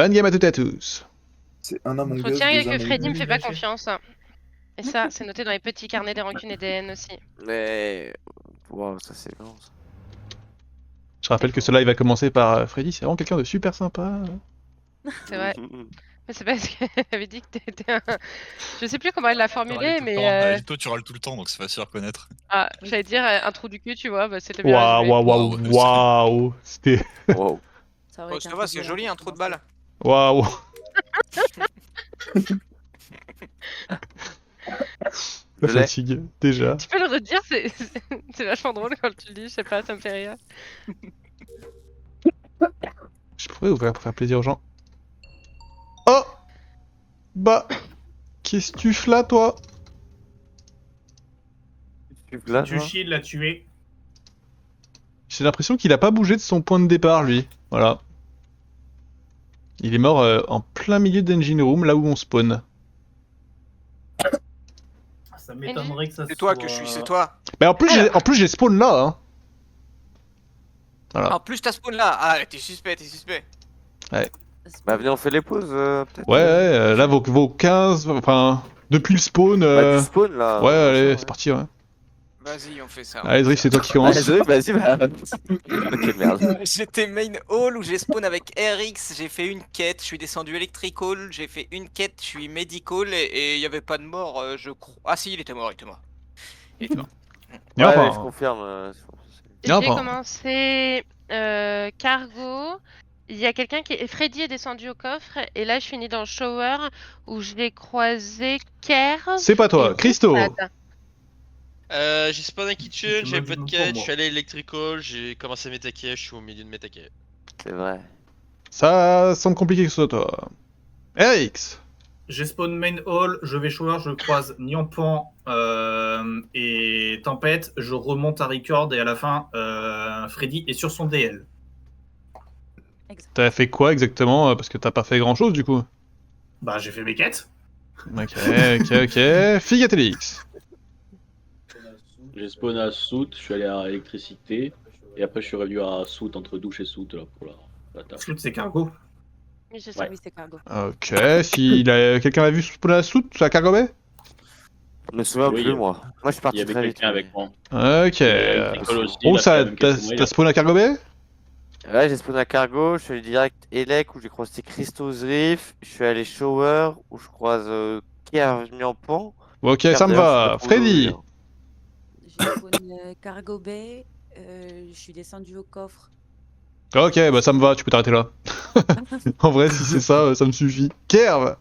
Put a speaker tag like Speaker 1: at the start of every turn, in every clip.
Speaker 1: Bonne game à toutes et à tous.
Speaker 2: C'est un Among Us.
Speaker 3: Retiens
Speaker 2: deux
Speaker 3: que
Speaker 2: Among
Speaker 3: Freddy me
Speaker 2: Us.
Speaker 3: fait pas confiance. Et ça, c'est noté dans les petits carnets des rancunes et des haines aussi.
Speaker 4: Mais. Waouh, ça c'est grand ça.
Speaker 1: Je rappelle que ce live va commencer par Freddy, c'est vraiment quelqu'un de super sympa.
Speaker 3: C'est vrai. Mais c'est parce qu'elle avait dit que t'étais un... Je sais plus comment elle l'a formulé, mais...
Speaker 5: Toi, tu râles tout le temps, donc c'est facile à reconnaître.
Speaker 3: Ah, j'allais dire un trou du cul, tu vois, bah c'était bien
Speaker 1: Waouh,
Speaker 3: résumé.
Speaker 1: waouh. C'était...
Speaker 4: Wow.
Speaker 6: Ça
Speaker 7: Oh, ça va, c'est joli, un trou de balle.
Speaker 1: Waouh. La
Speaker 4: Je l'ai.
Speaker 1: fatigue, déjà.
Speaker 3: Tu peux le redire, c'est vachement drôle quand tu le dis, je sais pas, ça me fait rire.
Speaker 1: Je pourrais ouvrir pour faire plaisir aux gens. Oh. Bah... Qu'est-ce que tu fais là, toi?
Speaker 4: Là,
Speaker 8: Tu chies de la tuer.
Speaker 1: J'ai l'impression qu'il a pas bougé de son point de départ, lui. Voilà. Il est mort en plein milieu d'Engine Room, là où on spawn.
Speaker 8: Ça m'étonnerait que ça
Speaker 7: C'est
Speaker 8: soit...
Speaker 7: toi que je suis, c'est toi.
Speaker 1: Mais en plus, j'ai spawn là, hein. Voilà.
Speaker 7: En plus, t'as spawn là. Ah, t'es suspect, t'es suspect.
Speaker 4: Bah venez, on fait les pauses peut-être.
Speaker 1: Ouais, là, vos 15... Enfin, depuis le spawn...
Speaker 4: Bah, du spawn là.
Speaker 1: Ouais, allez, c'est parti, ouais.
Speaker 7: Vas-y, on fait ça.
Speaker 1: Allez, Drift, c'est toi qui
Speaker 4: Ah,
Speaker 1: commence.
Speaker 4: désolé, vas-y, bah. Ok, merde.
Speaker 7: J'étais main hall où j'ai spawn avec RX, j'ai fait une quête, je suis descendu electrical, j'ai fait une quête, je suis medical et il y avait pas de mort, je crois. Ah si, il était mort, il était mort. Il était mort.
Speaker 1: Viens,
Speaker 4: Ouais,
Speaker 1: enfin,
Speaker 4: je confirme.
Speaker 1: Bien,
Speaker 3: J'ai
Speaker 1: pas.
Speaker 3: commencé cargo. Il y a quelqu'un qui... Freddy est descendu au coffre, et là je finis dans le shower où je l'ai croisé Kerr.
Speaker 1: C'est pas toi,
Speaker 3: et
Speaker 1: Christo.
Speaker 3: Roussade.
Speaker 9: J'ai spawn un kitchen,
Speaker 8: Tu
Speaker 9: j'avais
Speaker 8: m'as
Speaker 9: pas
Speaker 8: dit
Speaker 9: de
Speaker 8: non
Speaker 9: quête,
Speaker 8: pour
Speaker 9: je suis allé electrical, j'ai commencé mes taquets, je suis au milieu de mes taquets.
Speaker 4: C'est vrai.
Speaker 1: Ça semble compliqué que ce soit toi. RX.
Speaker 8: J'ai spawn main hall, je vais shower, je croise Nyampan et Tempête, je remonte à record et à la fin, Freddy est sur son DL.
Speaker 1: T'as fait quoi exactement? Parce que t'as pas fait grand chose du coup.
Speaker 8: Bah j'ai fait mes quêtes.
Speaker 1: Ok. Figatélix.
Speaker 10: J'ai spawn à Soot, je suis allé à électricité, et après je suis revenu à Soot, entre douche et Soot, là, pour la taf.
Speaker 8: Soot c'est cargo.
Speaker 3: Oui, je sais.
Speaker 10: Ouais.
Speaker 6: Oui, c'est cargo.
Speaker 1: Ok, si quelqu'un l'a vu spawn à la soute, à Cargo Bay?
Speaker 4: Je me souviens
Speaker 10: Oui,
Speaker 4: plus, moi. Moi, je suis
Speaker 10: Il
Speaker 4: parti
Speaker 10: y avait
Speaker 4: très vite.
Speaker 10: quelqu'un avec moi.
Speaker 1: Ok.
Speaker 10: Electrical aussi, il a fait
Speaker 1: ça,
Speaker 10: la même quête que moi, il
Speaker 1: t'as
Speaker 10: a-
Speaker 1: spawn à Cargo Bay?
Speaker 4: Ouais, j'ai spawn à Cargo, je suis allé direct Elec où j'ai croisé Christos Riff, je suis allé Shower où je croise Kerr Nyampan.
Speaker 1: Ok, ça me va. Freddy.
Speaker 6: J'ai spawn cargo bay, je suis descendu au coffre.
Speaker 1: Ok, bah ça me va, tu peux t'arrêter là. En vrai, si c'est ça, ça me suffit. Kerv.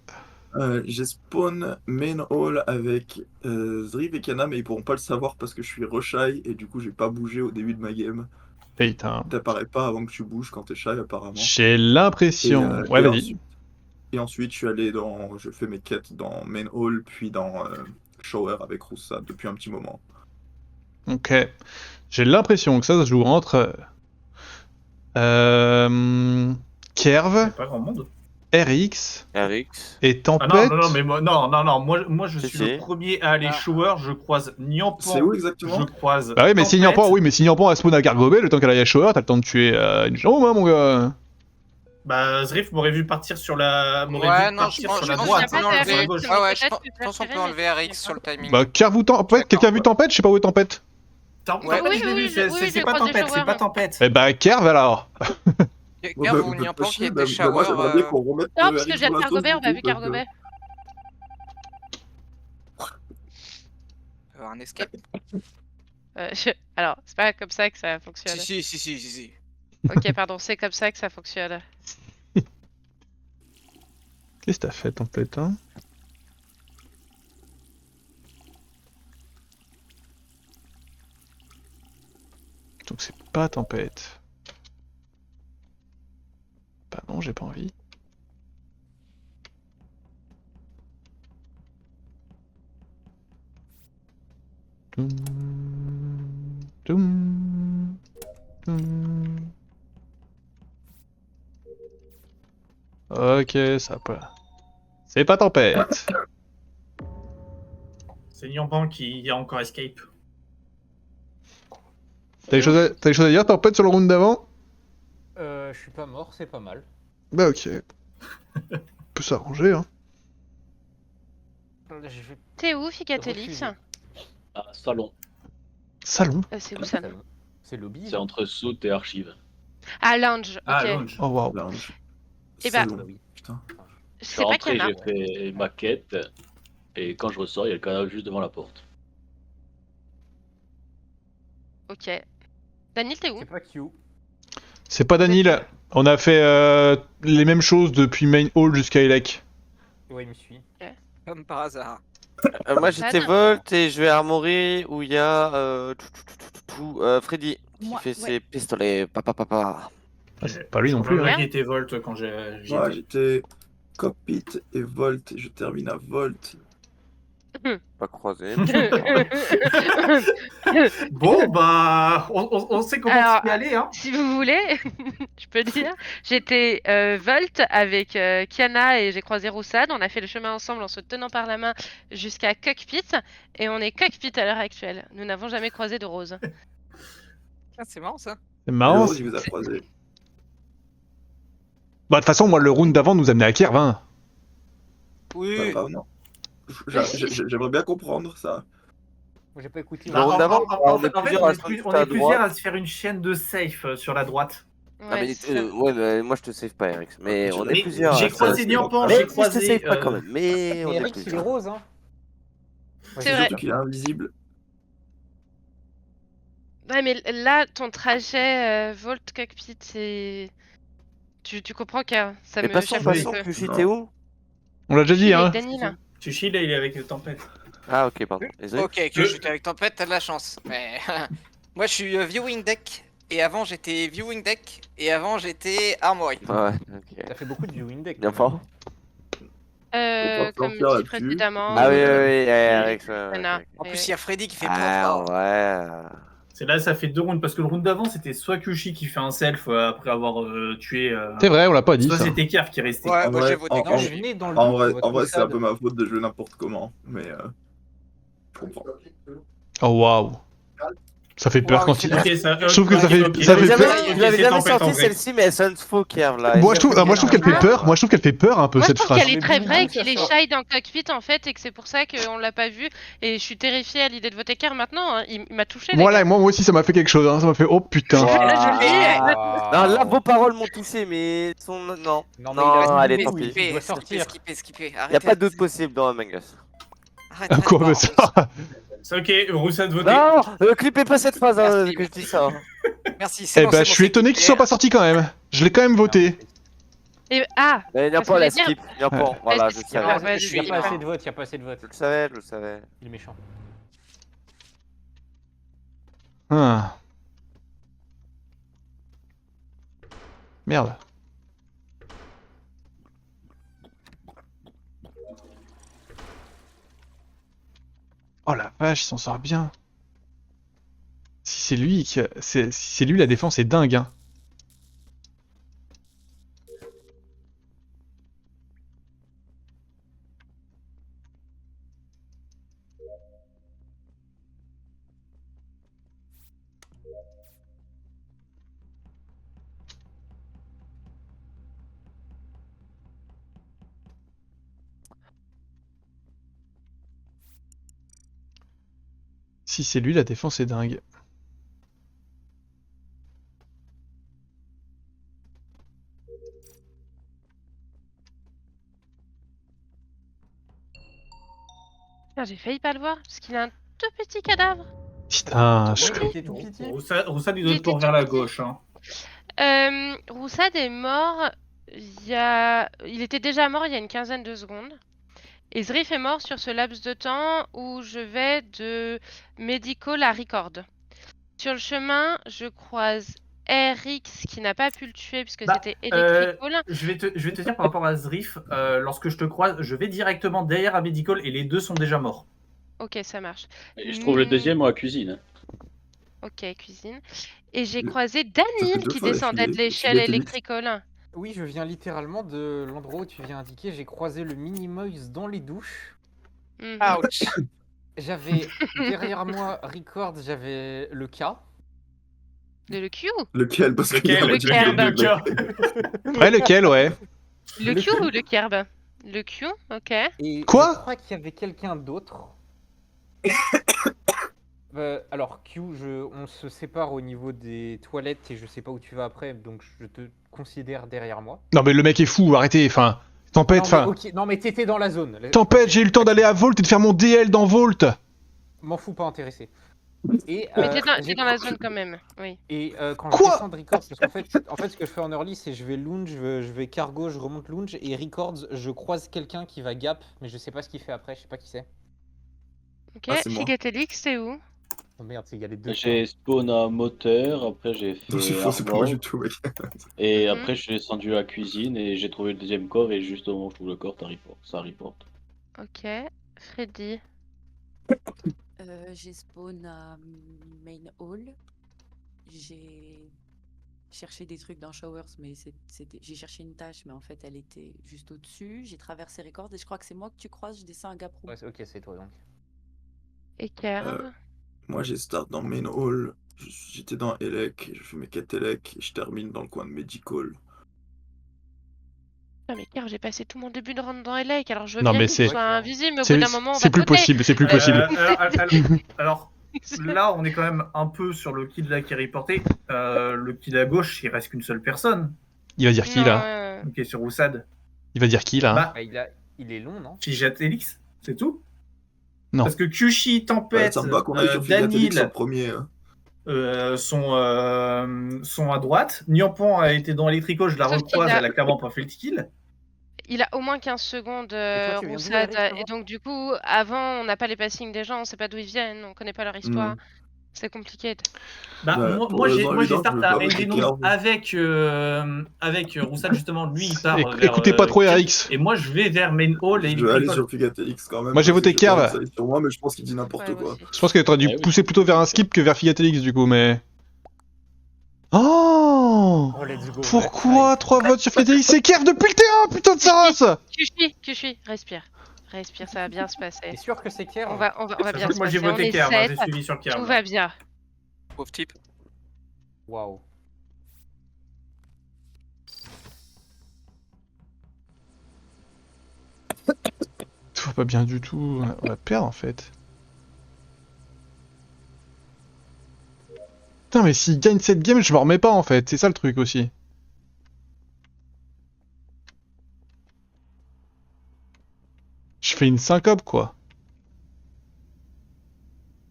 Speaker 2: J'ai spawn main hall avec Zriv et Kana, mais ils pourront pas le savoir parce que je suis reshy et du coup j'ai pas bougé au début de ma game.
Speaker 1: Putain.
Speaker 2: T'apparais pas avant que tu bouges quand t'es shy apparemment.
Speaker 1: J'ai l'impression. Ouais, vas-y.
Speaker 2: Et ensuite je suis allé dans... Je fais mes quêtes dans main hall puis dans shower avec Roussade depuis un petit moment.
Speaker 1: Ok. J'ai l'impression que ça se joue entre Kerv,
Speaker 8: Pas grand monde.
Speaker 1: RX
Speaker 4: RX.
Speaker 1: et
Speaker 8: Ah non,
Speaker 1: Tempête.
Speaker 8: non, non, mais moi je
Speaker 4: Si,
Speaker 8: suis
Speaker 4: si.
Speaker 8: le premier à aller shower, je croise Nyampan.
Speaker 2: C'est où exactement?
Speaker 8: Je croise.
Speaker 1: Bah oui, mais si
Speaker 8: Tempête.
Speaker 1: Nyampan, oui, mais si Nyampan a spawn à Cargo Bay, le temps qu'elle aille à Shower, t'as le temps de tuer une jambe, hein, mon gars.
Speaker 8: Bah Zriff m'aurait vu partir sur la. M'aurait
Speaker 7: Ouais,
Speaker 8: vu
Speaker 7: non, je
Speaker 8: partir
Speaker 7: pense
Speaker 8: sur la
Speaker 7: qu'on
Speaker 8: droite.
Speaker 7: peut
Speaker 3: pas
Speaker 7: enlever.
Speaker 3: d'arrêt,
Speaker 8: gauche.
Speaker 3: c'est
Speaker 7: Ouais, ouais, je
Speaker 3: peut-être que
Speaker 7: pense qu'on peut
Speaker 3: préféré,
Speaker 7: enlever
Speaker 3: mais-
Speaker 7: RX sur le timing.
Speaker 1: Bah, quelqu'un a vu Tempête? Je sais pas où est Tempête.
Speaker 8: Tempête,
Speaker 3: Oui,
Speaker 8: je l'ai
Speaker 3: oui,
Speaker 8: vu, c'est
Speaker 3: oui,
Speaker 8: c'est
Speaker 3: j'ai
Speaker 8: pas
Speaker 3: croisé
Speaker 8: Tempête,
Speaker 3: shower.
Speaker 8: c'est pas Tempête.
Speaker 1: Eh bah, Kerv alors.
Speaker 7: Quelqu'un vous Nyampan qui était shower.
Speaker 2: Moi j'aimerais bien qu'on remette
Speaker 3: Non, parce que
Speaker 2: RX
Speaker 3: j'ai
Speaker 2: dans la
Speaker 3: Cargo
Speaker 2: sauce,
Speaker 3: Bay, on
Speaker 2: du
Speaker 3: a
Speaker 2: coup,
Speaker 3: vu
Speaker 2: parce
Speaker 3: Cargo
Speaker 2: que-
Speaker 3: Bay.
Speaker 7: Un escape.
Speaker 3: Alors, c'est pas comme ça que ça fonctionne.
Speaker 7: Si.
Speaker 3: Ok, pardon, c'est comme ça que ça fonctionne.
Speaker 1: Qu'est-ce que t'as fait, Tempête, hein? Donc c'est pas Tempête. Bah non, j'ai pas envie. Toum, toum, toum. Ok, ça pas. C'est pas Tempête.
Speaker 8: C'est Nyampan qui a encore escape.
Speaker 1: T'as des choses à dire, Tempête, sur le round d'avant?
Speaker 11: Je suis pas mort, c'est pas mal.
Speaker 1: Bah ok. peut s'arranger, hein.
Speaker 3: T'es où, Ficatelix?
Speaker 10: Ah, salon.
Speaker 1: Salon.
Speaker 3: C'est où ça?
Speaker 11: C'est lobby.
Speaker 10: C'est entre Soot et Archive.
Speaker 3: Ah, lounge. Ok.
Speaker 8: Ah, lounge.
Speaker 1: Oh waouh.
Speaker 2: Lounge.
Speaker 3: Eh ben-
Speaker 2: Salon. Putain.
Speaker 10: Je suis
Speaker 3: C'est pas
Speaker 10: rentré,
Speaker 3: Kiana.
Speaker 10: j'ai fait ma quête. Et quand je ressors, il y a le cadavre juste devant la porte.
Speaker 3: Ok. Daniel, t'es où?
Speaker 11: C'est pas Q.
Speaker 1: C'est pas Danil. On a fait les mêmes choses depuis Main Hall jusqu'à Elec.
Speaker 11: Ouais, il me suit.
Speaker 7: Comme par hasard.
Speaker 4: Moi j'étais Volt et je vais à Armory où il y a Freddy qui
Speaker 6: Moi,
Speaker 4: fait
Speaker 6: ouais.
Speaker 4: ses pistolets. Papa.
Speaker 1: Ah, c'est pas lui non
Speaker 8: Je
Speaker 1: plus.
Speaker 8: me rappelle
Speaker 1: Hein.
Speaker 8: qui était Volt quand j'y
Speaker 2: Moi,
Speaker 8: étais.
Speaker 2: j'étais Cockpit et Volt, et je termine à Volt.
Speaker 4: Pas croisé.
Speaker 8: Bon, bah, on sait comment
Speaker 3: Alors,
Speaker 8: y aller, hein.
Speaker 3: Si vous voulez, je peux dire, j'étais Volt avec Kiana et j'ai croisé Roussad. On a fait le chemin ensemble en se tenant par la main jusqu'à Cockpit et on est Cockpit à l'heure actuelle. Nous n'avons jamais croisé de Rose.
Speaker 7: Ah, c'est marrant ça.
Speaker 1: C'est marrant.
Speaker 2: Rose, il vous a croisé.
Speaker 1: Bah, de toute façon, moi, le round d'avant nous amenait à Kiev, hein.
Speaker 7: Oui.
Speaker 2: Ah, non. J'aimerais bien comprendre ça.
Speaker 11: Moi j'ai pas écouté.
Speaker 4: Le round d'avant, on est plusieurs à se
Speaker 8: on
Speaker 4: à
Speaker 8: est plusieurs
Speaker 4: droite.
Speaker 8: à se faire une chaîne de safe sur la droite.
Speaker 4: Ah, mais,
Speaker 3: c'est ça.
Speaker 4: ouais, mais moi je te save pas, Eric. Mais on est
Speaker 8: Mais
Speaker 4: plusieurs.
Speaker 8: j'ai
Speaker 4: à
Speaker 8: croisé
Speaker 4: se-
Speaker 8: Niampan,
Speaker 4: Mais
Speaker 8: j'ai
Speaker 4: je te
Speaker 8: croisé.
Speaker 4: save pas quand même. Mais on
Speaker 11: Mais
Speaker 4: est
Speaker 11: Eric, il est
Speaker 4: plusieurs.
Speaker 11: rose, hein.
Speaker 3: C'est vrai.
Speaker 2: Surtout qu'il est invisible.
Speaker 3: Ouais, mais là, ton trajet Volt Cockpit, c'est. Tu comprends que ça
Speaker 4: Mais
Speaker 3: me
Speaker 4: passons,
Speaker 3: chape
Speaker 8: passons,
Speaker 3: un peu.
Speaker 4: Kushi, t'es où?
Speaker 1: On l'a déjà dit, hein.
Speaker 3: Avec Daniel.
Speaker 8: Tushi, là, il est avec Tempête.
Speaker 4: Ah, ok, pardon. Désolé.
Speaker 7: Ok, que j'étais avec Tempête, t'as de la chance. Mais moi je suis viewing deck. Et avant j'étais viewing deck. Et avant j'étais armory.
Speaker 4: Ouais, ok.
Speaker 11: T'as fait beaucoup de viewing deck.
Speaker 4: Bien fort.
Speaker 2: On va
Speaker 3: Comme
Speaker 2: faire
Speaker 3: dit
Speaker 2: là-dessus.
Speaker 3: précédemment.
Speaker 4: Ah oui, Eric. ouais,
Speaker 3: Voilà.
Speaker 4: ok.
Speaker 7: En plus il y a Freddy qui fait
Speaker 4: Ah,
Speaker 7: peur.
Speaker 4: ouais.
Speaker 8: C'est là, ça fait 2 rounds. Parce que le round d'avant, c'était soit Kushi qui fait un self après avoir tué.
Speaker 1: C'est vrai, on l'a pas dit
Speaker 8: Soit
Speaker 1: ça.
Speaker 8: c'était Kerf qui restait.
Speaker 7: Ouais,
Speaker 2: En
Speaker 7: moi
Speaker 2: vrai,
Speaker 7: j'ai voté
Speaker 2: en-
Speaker 11: Non,
Speaker 7: que
Speaker 11: je
Speaker 7: je
Speaker 11: venais dans le
Speaker 2: En
Speaker 11: doute de
Speaker 2: vrai,
Speaker 11: votre
Speaker 2: c'est un
Speaker 11: Roussad.
Speaker 2: peu ma faute de jouer n'importe comment. Mais je comprends.
Speaker 1: Oh waouh. Ça fait peur quand il.
Speaker 8: Ok, ça,
Speaker 1: Je trouve que ça fait-
Speaker 8: ok,
Speaker 1: ça
Speaker 8: ok,
Speaker 1: fait
Speaker 8: ok,
Speaker 1: peur.
Speaker 8: ok,
Speaker 4: Vous l'avez
Speaker 8: c'est
Speaker 4: jamais
Speaker 8: Tempête, en
Speaker 4: sorti
Speaker 8: vrai.
Speaker 4: celle-ci, mais elle sonne faux, Kerv, là.
Speaker 1: Moi, je trouve qu'elle fait peur. Moi, je trouve qu'elle fait peur un peu
Speaker 3: Moi, je
Speaker 1: cette
Speaker 3: trouve
Speaker 1: phrase.
Speaker 3: qu'elle est très vraie,
Speaker 11: Mais
Speaker 3: qu'il est
Speaker 11: bon,
Speaker 3: shy dans Cockpit en fait, et que c'est pour ça qu'on l'a pas vu. Et je suis terrifiée à l'idée de voter Car maintenant. Hein. Il m'a touché.
Speaker 1: Voilà, et moi aussi, ça m'a fait quelque chose. Hein. Ça m'a fait oh putain.
Speaker 4: Non, là, vos paroles m'ont touché, mais son. Non.
Speaker 11: Non,
Speaker 4: Non, allez,
Speaker 11: il
Speaker 4: tant
Speaker 11: doit
Speaker 4: pis.
Speaker 11: il doit sortir.
Speaker 7: Skipper.
Speaker 4: Y a pas d'autre possible dans Among Us.
Speaker 7: Arrête,
Speaker 1: Quoi, mais ça
Speaker 8: C'est ok, Roussad voté.
Speaker 4: Non, clippez pas cette phrase hein,
Speaker 7: Merci.
Speaker 4: que je dis ça.
Speaker 7: Merci, c'est
Speaker 1: Eh
Speaker 7: bon,
Speaker 1: ben,
Speaker 7: c'est
Speaker 1: je
Speaker 7: bon,
Speaker 1: suis
Speaker 7: c'est
Speaker 1: étonné
Speaker 7: clair.
Speaker 1: qu'il soit pas sorti quand même. Je l'ai quand même voté.
Speaker 3: Et ah,
Speaker 4: Mais
Speaker 3: Parce
Speaker 4: Niampan,
Speaker 3: que
Speaker 4: la
Speaker 3: je veux
Speaker 4: skip. Niampan, voilà, je
Speaker 3: c'est
Speaker 4: savais.
Speaker 3: skip. Ouais,
Speaker 11: Il y a
Speaker 3: je
Speaker 11: pas
Speaker 3: suis-
Speaker 11: assez de votes, il y a pas assez de votes.
Speaker 4: Je le savais, je le savais.
Speaker 11: Il est méchant.
Speaker 1: Ah. Merde. Oh la vache, il s'en sort bien. Si c'est lui qui si c'est lui, la défense est dingue, hein. Si c'est lui, la défense est dingue.
Speaker 3: Putain, j'ai failli pas le voir parce qu'il a un tout petit cadavre.
Speaker 1: Putain,
Speaker 11: Ouais, il était tout petit.
Speaker 8: Roussad, il doit être pour vers la gauche. Hein.
Speaker 3: Roussad est mort. Il était déjà mort il y a une quinzaine de secondes. Et Zrif est mort sur ce laps de temps où je vais de Medical à Record. Sur le chemin, je croise RX qui n'a pas pu le tuer puisque
Speaker 8: Bah,
Speaker 3: c'était Electrical.
Speaker 8: Je vais te dire par rapport à Zrif, lorsque je te croise, je vais directement derrière à Medical et les deux sont déjà morts.
Speaker 3: Ok, ça marche.
Speaker 10: Et je trouve le deuxième moi à cuisine.
Speaker 3: Ok, cuisine. Et j'ai
Speaker 2: Mais
Speaker 3: croisé
Speaker 2: ça fait
Speaker 3: Daniel
Speaker 2: 2
Speaker 3: qui
Speaker 2: fois
Speaker 3: descendait de
Speaker 2: d'affilée.
Speaker 3: l'échelle
Speaker 2: Je l'ai dit.
Speaker 3: Electrical.
Speaker 11: Oui, je viens littéralement de l'endroit où tu viens indiquer. J'ai croisé le Minimoys dans les douches.
Speaker 3: Mhm.
Speaker 7: Ouch.
Speaker 11: J'avais derrière moi Record, j'avais le K.
Speaker 3: Le Q.
Speaker 2: Lequel? Parce qu'il y a
Speaker 8: Lequel
Speaker 2: un
Speaker 3: Lequel
Speaker 2: truc de-
Speaker 8: Lequel
Speaker 1: Ouais, lequel, ouais.
Speaker 3: Le Q ou le Kerb? Le Q, ok.
Speaker 11: Et
Speaker 1: Quoi
Speaker 11: je crois qu'il y avait quelqu'un d'autre. Alors Q, on se sépare au niveau des toilettes et je sais pas où tu vas après, donc je te considère derrière moi.
Speaker 1: Non mais le mec est fou, arrêtez, enfin... Tempête,
Speaker 11: Non mais,
Speaker 1: enfin...
Speaker 11: ok, non mais t'étais dans la zone.
Speaker 1: Tempête, j'ai eu le temps d'aller à Vault et de faire mon DL dans Vault.
Speaker 11: M'en fous, pas intéressé. Et,
Speaker 3: Mais t'es dans la zone quand même, oui.
Speaker 11: Et quand
Speaker 1: Quoi
Speaker 11: je descends de Records, parce qu'en fait, ce que je fais en early, c'est je vais Lounge, je vais Cargo, je remonte Lounge, et Records, je croise quelqu'un qui va Gap, mais je sais pas ce qu'il fait après, je sais pas qui c'est.
Speaker 3: Ok,
Speaker 2: Ah, c'est moi.
Speaker 3: Figatelix, c'est où?
Speaker 11: Oh merde, il y a les deux.
Speaker 10: J'ai spawn à moteur, après j'ai
Speaker 2: Non, c'est
Speaker 10: fait
Speaker 2: faux, c'est pas moi
Speaker 10: armor,
Speaker 2: du tout, mec.
Speaker 10: et
Speaker 3: Mhm.
Speaker 10: après je suis descendu à la cuisine et j'ai trouvé le deuxième corps et juste au moment où je trouve le corps, ça reporte.
Speaker 3: Ok, Freddy.
Speaker 6: J'ai spawn à Main Hall. J'ai cherché des trucs dans Showers, mais j'ai cherché une tâche, mais en fait elle était juste au-dessus. J'ai traversé Records et je crois que c'est moi que tu croises, je descends à Gap Room.
Speaker 11: Ouais, ok, c'est toi donc.
Speaker 3: Et Kerb.
Speaker 2: Moi, j'ai start dans Main Hall. J'étais dans Elec, je fais mes quêtes Elec et je termine dans le coin de Medical.
Speaker 3: Putain, mais Kerb, j'ai passé tout mon début de round dans LA, alors je veux
Speaker 1: Non,
Speaker 3: bien
Speaker 1: mais
Speaker 3: qu'il
Speaker 1: c'est-
Speaker 3: soit invisible, mais au bout
Speaker 1: C'est
Speaker 3: d'un moment, on va
Speaker 1: c'est plus
Speaker 3: sauter.
Speaker 1: possible, c'est plus possible.
Speaker 8: Alors, là, on est quand même un peu sur le kill là qui est reporté. Le kill à gauche, il reste qu'une seule personne
Speaker 1: Il va dire qui
Speaker 3: Non,
Speaker 1: là
Speaker 8: qui est sur Roussad.
Speaker 1: Il va dire qui là
Speaker 8: Bah,
Speaker 11: Il est long, non?
Speaker 8: Figatelix, c'est tout.
Speaker 1: Non.
Speaker 8: Parce que Kyushi, Tempête,
Speaker 2: Ça me va qu'on aille sur Figatelix en
Speaker 8: Danil
Speaker 2: premier. Hein.
Speaker 8: sont à droite. Niampan a été dans Electrico, je la
Speaker 3: Sauf
Speaker 8: recroise,
Speaker 3: qu'il a-
Speaker 8: elle a clairement pas fait le kill.
Speaker 3: Il a au moins 15 secondes,
Speaker 11: Et toi, tu viens d'où,
Speaker 3: Roussad,
Speaker 11: Eric,
Speaker 3: et donc du coup, avant, on n'a pas les passings des gens, on sait pas d'où ils viennent, on connaît pas leur histoire.
Speaker 2: Mm.
Speaker 3: C'est compliqué.
Speaker 8: Bah,
Speaker 2: Ouais,
Speaker 8: moi,
Speaker 2: pour
Speaker 8: moi, j'ai
Speaker 2: raison évidente,
Speaker 8: start
Speaker 2: je veux
Speaker 8: à
Speaker 2: pas voter
Speaker 8: Engine
Speaker 2: Kerb.
Speaker 8: avec Roussad, justement, lui il part vers.
Speaker 1: Écoutez pas trop
Speaker 8: Kerb,
Speaker 1: RX.
Speaker 8: Et moi je vais vers Main Hall et
Speaker 2: Je vais aller
Speaker 8: Electrico.
Speaker 2: sur Figatelix quand même.
Speaker 1: Moi, j'ai
Speaker 2: parce
Speaker 1: voté
Speaker 2: que pas envie
Speaker 1: Kerb.
Speaker 2: que ça aille sur moi, mais je pense qu'il dit n'importe
Speaker 3: Ouais, moi
Speaker 2: quoi.
Speaker 3: aussi.
Speaker 1: Je pense que t'aurais dû
Speaker 10: Eh oui.
Speaker 1: pousser plutôt vers un skip que vers Figatelix du coup, mais... Oh
Speaker 11: Oh, let's go.
Speaker 1: Pourquoi 3 votes sur Figatelix? C'est Kerb depuis le T1, putain de sa race!
Speaker 3: Kyushi, respire. Respire, ça va bien se passer.
Speaker 11: T'es sûr que c'est Kerb?
Speaker 3: On va bien se
Speaker 8: Moi j'ai
Speaker 3: passer. On
Speaker 8: voté
Speaker 3: est
Speaker 8: Kerb, hein, j'ai
Speaker 3: 7,
Speaker 8: suivi sur Kerb.
Speaker 3: tout va bien.
Speaker 7: Pauvre type.
Speaker 11: Waouh.
Speaker 1: Tout va pas bien du tout, on va perdre en fait. Putain mais s'il gagne cette game, je m'en remets pas en fait, c'est ça le truc aussi. Je fais une syncope quoi.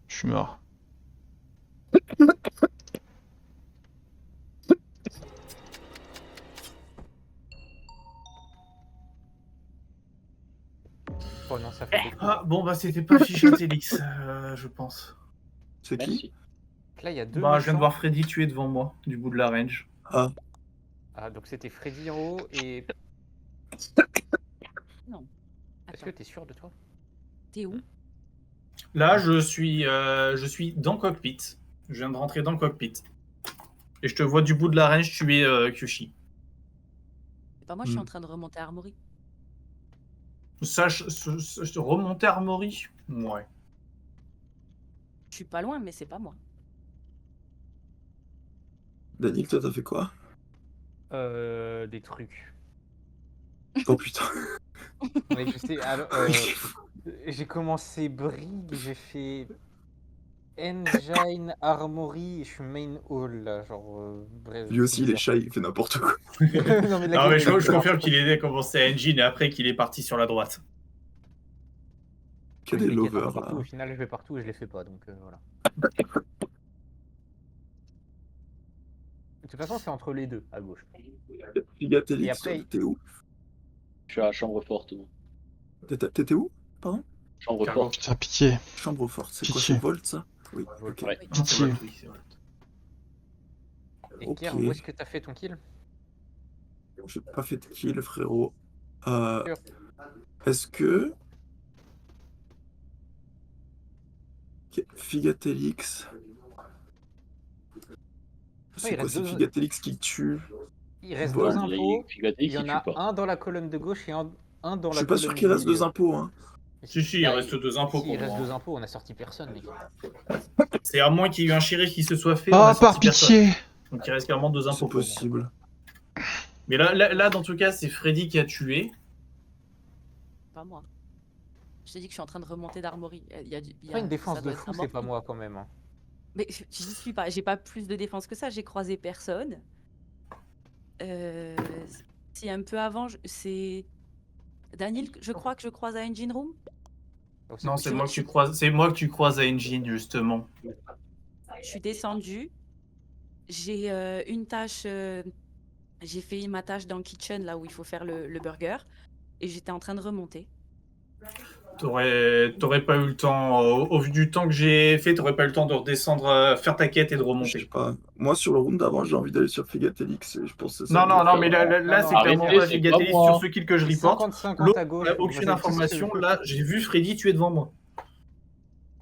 Speaker 1: Je suis mort.
Speaker 11: Oh non, ça fait beaucoup.
Speaker 8: Ah, bon, bah c'était pas Figatelix, je pense.
Speaker 2: C'est qui?
Speaker 10: Merci.
Speaker 11: Là, il y a deux
Speaker 8: Bah, je viens de
Speaker 11: méchants.
Speaker 8: voir Freddy tuer devant moi, du bout de la range.
Speaker 2: Ah,
Speaker 11: Ah, donc c'était Freddy en haut et...
Speaker 6: Non.
Speaker 11: Est-ce
Speaker 6: Attends,
Speaker 11: que t'es sûr de toi?
Speaker 6: t'es où?
Speaker 8: Là, je suis dans le cockpit. Je viens de rentrer dans le cockpit. Et je te vois du bout de la range tuer Kyushi.
Speaker 6: C'est pas moi, je suis en train de remonter à Armory.
Speaker 8: Remonter Armory? Ouais.
Speaker 6: Je suis pas loin, mais c'est pas moi.
Speaker 2: Daniel, toi, t'as fait quoi?
Speaker 11: Des trucs.
Speaker 2: Oh putain.
Speaker 11: Mais je sais, alors, j'ai commencé Brig, j'ai fait Engine, Armory, et je suis Main Hall là, genre bref.
Speaker 2: Lui aussi, il est
Speaker 11: bizarre.
Speaker 2: shy, il fait n'importe quoi.
Speaker 11: Non mais,
Speaker 8: Non, mais je confirme qu'il est commencé à Engine et après qu'il est parti sur la droite.
Speaker 2: Qu'il y a des lovers là.
Speaker 11: Au final, je vais partout et je les fais pas, donc voilà. De toute façon, c'est entre les deux, à gauche. Et
Speaker 2: Figatelix,
Speaker 11: après-
Speaker 2: t'es où?
Speaker 10: Je suis à la chambre forte. moi.
Speaker 2: T'étais où? Pardon?
Speaker 10: Chambre
Speaker 8: Cargo.
Speaker 10: forte.
Speaker 1: Putain pitié.
Speaker 2: Chambre forte, c'est quoi?
Speaker 1: Pitié.
Speaker 2: C'est Volt ça? Oui, ok.
Speaker 10: Ouais.
Speaker 8: Non, c'est vrai, oui, c'est vrai.
Speaker 11: Et
Speaker 2: Ok.
Speaker 11: Kerr, où est-ce que t'as fait ton kill?
Speaker 2: J'ai pas fait de kill, frérot.
Speaker 11: Sûr.
Speaker 2: Est-ce que... Ok, Figatelix... C'est
Speaker 11: il
Speaker 2: quoi,
Speaker 11: reste
Speaker 2: c'est
Speaker 11: deux-
Speaker 2: Figatelix qui tue?
Speaker 11: Il reste
Speaker 2: Voilà.
Speaker 11: deux impôts, il
Speaker 10: Figatelix,
Speaker 11: y en
Speaker 10: il
Speaker 11: a
Speaker 10: tue pas.
Speaker 11: un dans la colonne de gauche et un dans la colonne
Speaker 2: Je suis pas sûr qu'il reste
Speaker 11: du milieu.
Speaker 2: deux impôts, hein.
Speaker 8: Si, il reste deux impôts
Speaker 11: Si, il
Speaker 8: pour
Speaker 11: reste
Speaker 8: moi.
Speaker 11: deux impôts, on a sorti personne, mec.
Speaker 8: C'est à moins qu'il y ait eu un shérif qui se soit fait. on
Speaker 1: Ah
Speaker 8: a
Speaker 1: par
Speaker 8: sorti personne.
Speaker 1: pitié.
Speaker 8: Donc il reste clairement deux impôts
Speaker 2: C'est
Speaker 8: pour moi.
Speaker 2: possible.
Speaker 8: Mais Mais là, dans tout cas, c'est Freddy qui a tué.
Speaker 6: Pas moi. Je t'ai dit que je suis en train de remonter d'armory.
Speaker 11: Pas une défense
Speaker 6: ça
Speaker 11: de
Speaker 6: doit être
Speaker 11: fou,
Speaker 6: un
Speaker 11: c'est pas
Speaker 6: mort.
Speaker 11: moi quand même. Hein.
Speaker 6: Mais j'y suis pas. J'ai pas plus de défense que ça. J'ai croisé personne. Si un peu avant, c'est Daniel. Je crois que je croise à Engine Room.
Speaker 8: Non, c'est moi que tu croises. C'est moi que tu croises à Engine justement.
Speaker 6: Je suis descendue. J'ai une tâche. J'ai fait ma tâche dans le kitchen là où il faut faire le burger. Et j'étais en train de remonter.
Speaker 8: T'aurais pas eu le temps, au vu du temps que j'ai fait, t'aurais pas eu le temps de redescendre, faire ta quête et de
Speaker 2: Je sais
Speaker 8: remonter.
Speaker 2: pas. Moi, sur le round d'avant, j'ai envie d'aller sur Figatelix. Et je pense que c'est
Speaker 8: Non,
Speaker 2: ça.
Speaker 8: non, non, mais là, c'est clairement
Speaker 10: arrêtez,
Speaker 8: pas
Speaker 10: c'est
Speaker 8: Figatelix
Speaker 10: pas moi.
Speaker 8: sur ce kill que je reporte.
Speaker 11: 50-50 à gauche.
Speaker 8: Aucune
Speaker 11: Moi,
Speaker 8: information. Là, j'ai vu Freddy tuer devant moi.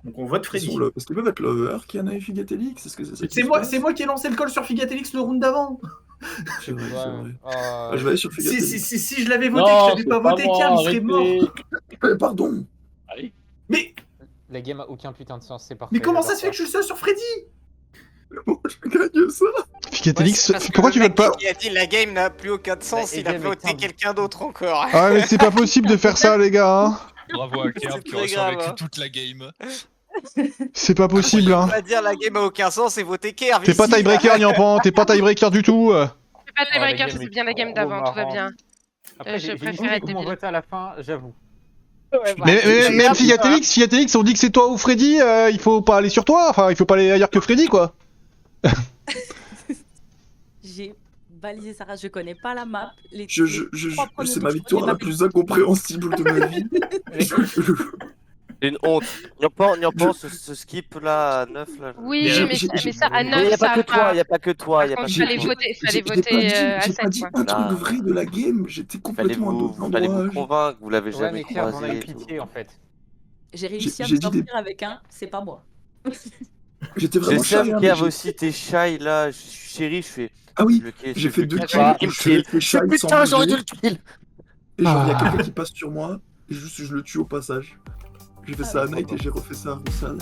Speaker 8: Donc on vote Freddy.
Speaker 2: Est-ce qu'ils peuvent être Lover qui en a eu Figatelix? Est-ce que c'est ça qui
Speaker 8: C'est
Speaker 2: se
Speaker 8: moi,
Speaker 2: passe?
Speaker 8: c'est moi qui ai lancé le call sur Figatelix le round d'avant.
Speaker 2: C'est vrai, c'est
Speaker 11: Ouais,
Speaker 2: vrai. Ah, je vais aller sur Figatelix.
Speaker 8: Si je l'avais voté, que
Speaker 10: Non,
Speaker 8: je l'avais
Speaker 10: c'est
Speaker 8: pas
Speaker 10: pas
Speaker 8: voté,
Speaker 10: moi,
Speaker 8: Cam, il serait mort.
Speaker 2: Pardon.
Speaker 10: Allez.
Speaker 8: Mais
Speaker 11: La game a aucun putain de sens, c'est parfait.
Speaker 8: Mais comment ça
Speaker 11: j'adore
Speaker 8: se fait que je suis seul sur Freddy?
Speaker 2: Bon, je gagne ça.
Speaker 1: Figatelix,
Speaker 7: Parce que
Speaker 1: pourquoi
Speaker 7: le
Speaker 1: tu
Speaker 7: mec
Speaker 1: votes pas?
Speaker 7: qui a dit la game n'a plus aucun sens, il a
Speaker 11: Eden,
Speaker 7: voté
Speaker 11: mais
Speaker 7: quelqu'un d'autre encore.
Speaker 1: Ah mais c'est pas possible de faire ça les gars. Hein.
Speaker 5: Bravo à Kerb
Speaker 7: C'est
Speaker 5: qui
Speaker 7: très
Speaker 5: aura survécu
Speaker 7: grave, hein.
Speaker 5: toute la game.
Speaker 1: C'est pas possible. Hein.
Speaker 7: On va dire la game a aucun sens et voter Kerb.
Speaker 1: T'es pas
Speaker 7: ici,
Speaker 1: tiebreaker
Speaker 7: là.
Speaker 1: Nyampan, t'es pas tiebreaker du tout.
Speaker 3: C'est pas tiebreaker,
Speaker 11: game
Speaker 3: c'est
Speaker 11: est
Speaker 3: bien la game
Speaker 11: trop
Speaker 3: d'avant, tout va
Speaker 11: marrante.
Speaker 3: bien.
Speaker 11: Après,
Speaker 3: Je
Speaker 11: j'ai
Speaker 3: préfère
Speaker 11: vu
Speaker 3: être
Speaker 11: comment
Speaker 3: débile.
Speaker 11: voter à la fin, j'avoue.
Speaker 1: Mais même Figatelix, on dit que c'est toi ou Freddy, il faut pas aller sur toi, enfin il faut pas aller ailleurs que Freddy quoi.
Speaker 6: J'ai balisé sa race. Je connais pas la map.
Speaker 2: C'est ma victoire la plus incompréhensible de ma vie.
Speaker 4: C'est une honte. Nyampan, ce skip là à 9 là.
Speaker 3: Oui, mais ça, à 9,
Speaker 4: il n'y a
Speaker 3: ça
Speaker 4: pas que
Speaker 3: va
Speaker 4: toi, il n'y a pas que toi.
Speaker 3: Par contre, fallait voter à
Speaker 2: J'ai
Speaker 3: 7,
Speaker 2: pas dit
Speaker 3: quoi.
Speaker 2: un truc de vrai de la game. J'étais complètement en
Speaker 4: Fallait vous
Speaker 2: endroit.
Speaker 4: convaincre, vous l'avez
Speaker 11: Ouais,
Speaker 4: jamais
Speaker 11: mais Kerb, on a eu
Speaker 4: croisé. et tout.
Speaker 11: pitié en fait.
Speaker 6: J'ai réussi à
Speaker 2: j'ai
Speaker 6: me
Speaker 2: dit des-
Speaker 6: sortir avec un. C'est pas moi.
Speaker 2: J'étais
Speaker 4: J'ai
Speaker 2: vraiment
Speaker 4: Sam
Speaker 2: shy.
Speaker 4: qui avait aussi tes shy là. Je suis chéri, je fais.
Speaker 2: Ah oui,
Speaker 4: bloqué,
Speaker 2: j'ai fait 2
Speaker 4: bloqué.
Speaker 2: kills.
Speaker 4: Ah,
Speaker 2: Je
Speaker 4: il me
Speaker 2: suis
Speaker 4: kill.
Speaker 2: resté shy sans
Speaker 4: Putain, j'aurais dû
Speaker 2: bouger.
Speaker 4: le kill.
Speaker 2: Et genre, il y a
Speaker 1: Ah.
Speaker 2: quelqu'un qui passe sur moi. Et juste, je le tue au passage. J'ai fait ça à Night et j'ai refait ça à Roussal.